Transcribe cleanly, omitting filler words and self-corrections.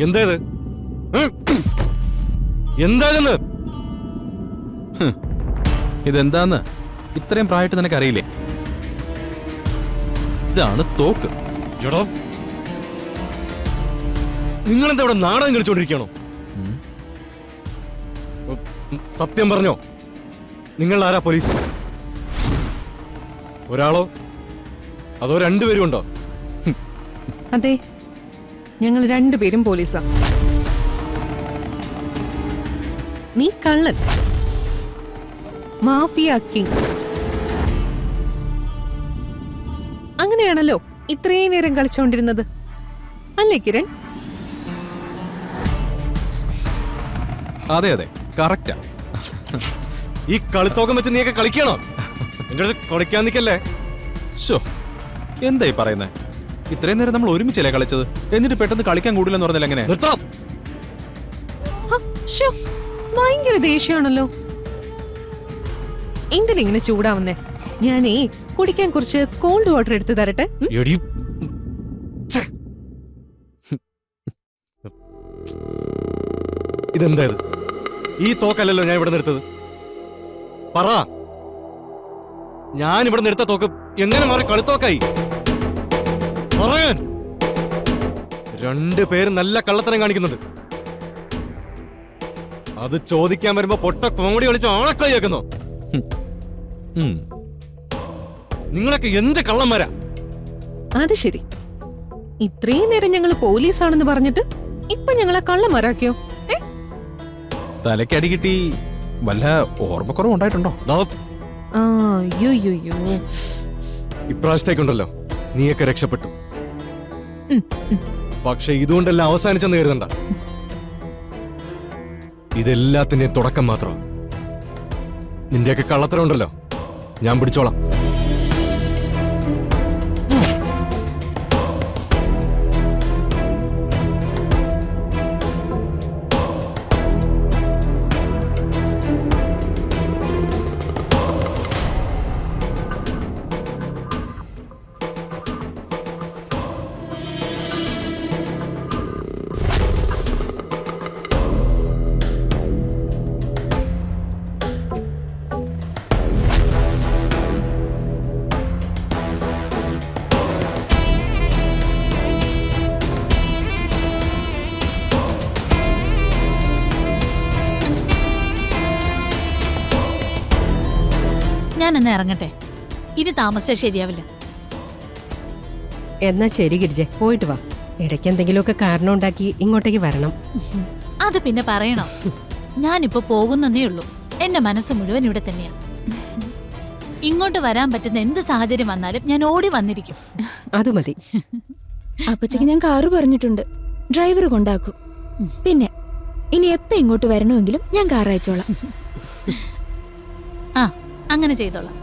എന്തേത്? എന്താണെന്ന്? ഇതെന്താന്ന് ഇത്രയും പ്രായമായിട്ട് നിനക്ക് അറിയില്ലേ? ഇതാണ് തോക്ക്. നിങ്ങളെന്താ ഇവിടെ നാടകം കളിച്ചോണ്ടിരിക്കണോ? സത്യം പറഞ്ഞോ, നിങ്ങൾ ആരാ? പോലീസ് ഒരാളോ അതോ രണ്ടുപേരും ഉണ്ടോ? അതെ, ഞങ്ങൾ രണ്ടുപേരും പോലീസാ. നീ കള്ളൻ, മാഫിയ കിങ്. അങ്ങനെയാണല്ലോ ഇത്രയും നേരം കളിച്ചോണ്ടിരുന്നത്, അല്ലേ കിരൺ? അതെ അതെ, കറക്റ്റാ. ഈ കളിത്തോക്കം വെച്ച് നീയൊക്കെ കളിക്കണോ? എന്റെ അടുത്ത് കളിക്കാൻ നിൽക്കല്ലേ. ഷോ, എന്തായി പറയുന്നേ? ഇത്രയും നേരം നമ്മൾ ഒരുമിച്ചല്ലേ കളിച്ചത്, എന്നിട്ട് പെട്ടെന്ന് കളിക്കാൻ കൂടില്ലെന്ന് പറഞ്ഞാൽ എങ്ങനെ? നിർത്താം. ഭയങ്കര ദേഷ്യമാണല്ലോ. എന്തിനിങ്ങനെ ചൂടാവുന്നേ? ഞാനേ കുടിക്കാൻ കുറച്ച് കോൾഡ് വാട്ടർ എടുത്ത് തരട്ടെ? ഇതെന്താ? ഈ തോക്കല്ലല്ലോ ഞാൻ ഇവിടെ നിർത്തത്. പറ, ഞാൻ ഇവിടെ നിർത്ത തോക്ക് എങ്ങനെ മാറി കളിത്തോക്കായി? പറയാൻ. രണ്ടുപേരും നല്ല കള്ളത്തരം കാണിക്കുന്നുണ്ട്. അത് ചോദിക്കാൻ വരുമ്പോ പൊട്ട കോമഡി കളിച്ച് ആളക്കളിയാക്കുന്നോ? നിങ്ങളൊക്കെ എന്ത് കള്ളന്മാരാ? അത് ശരി, ഇത്രയും നേരം ഞങ്ങൾ പോലീസാണെന്ന് പറഞ്ഞിട്ട് ഇപ്പൊ ഞങ്ങളെ കള്ളന്മാരാക്കിയോ? തലക്കടി കിട്ടി വല്ല ഓർമ്മക്കുറവ് ഉണ്ടായിട്ടുണ്ടോ? ഇപ്രാവശ്യത്തേക്കുണ്ടല്ലോ നീയൊക്കെ രക്ഷപ്പെട്ടു. പക്ഷെ ഇതുകൊണ്ടെല്ലാം അവസാനിച്ചെന്ന് കരുതണ്ട. ഇതെല്ലാത്തിന്റെയും തുടക്കം മാത്രം. നിന്റെയൊക്കെ കള്ളത്തരം ഉണ്ടല്ലോ, ഞാൻ പിടിച്ചോളാം. ഞാനെന്ന് ഇറങ്ങട്ടെ, ഇനി താമസിച്ചാൽ ശരിയാവില്ല. എന്നാ ശരി ഗിരിജെ, പോയിട്ട് വാ. ഇടയ്ക്ക് എന്തെങ്കിലുമൊക്കെ കാരണം ഉണ്ടാക്കി ഇങ്ങോട്ടേക്ക് വരണം. അത് പിന്നെ പറയണോ? ഞാനിപ്പോ പോകുന്നേ ഉള്ളൂ. എന്റെ മനസ്സ് മുഴുവൻ ഇവിടെ തന്നെയാ. ഇങ്ങോട്ട് വരാൻ പറ്റുന്ന എന്ത് സാഹചര്യം വന്നാലും ഞാൻ ഓടി വന്നിരിക്കും. അത് മതി. അപ്പച്ചക്ക് ഞാൻ കാറ് പറഞ്ഞിട്ടുണ്ട്, ഡ്രൈവർ കൊണ്ടാക്കും. പിന്നെ ഇനി എപ്പോ ഇങ്ങോട്ട് വരണമെങ്കിലും ഞാൻ കാർ അയച്ചോളാം. ആ, അങ്ങനെ ചെയ്തോളാം.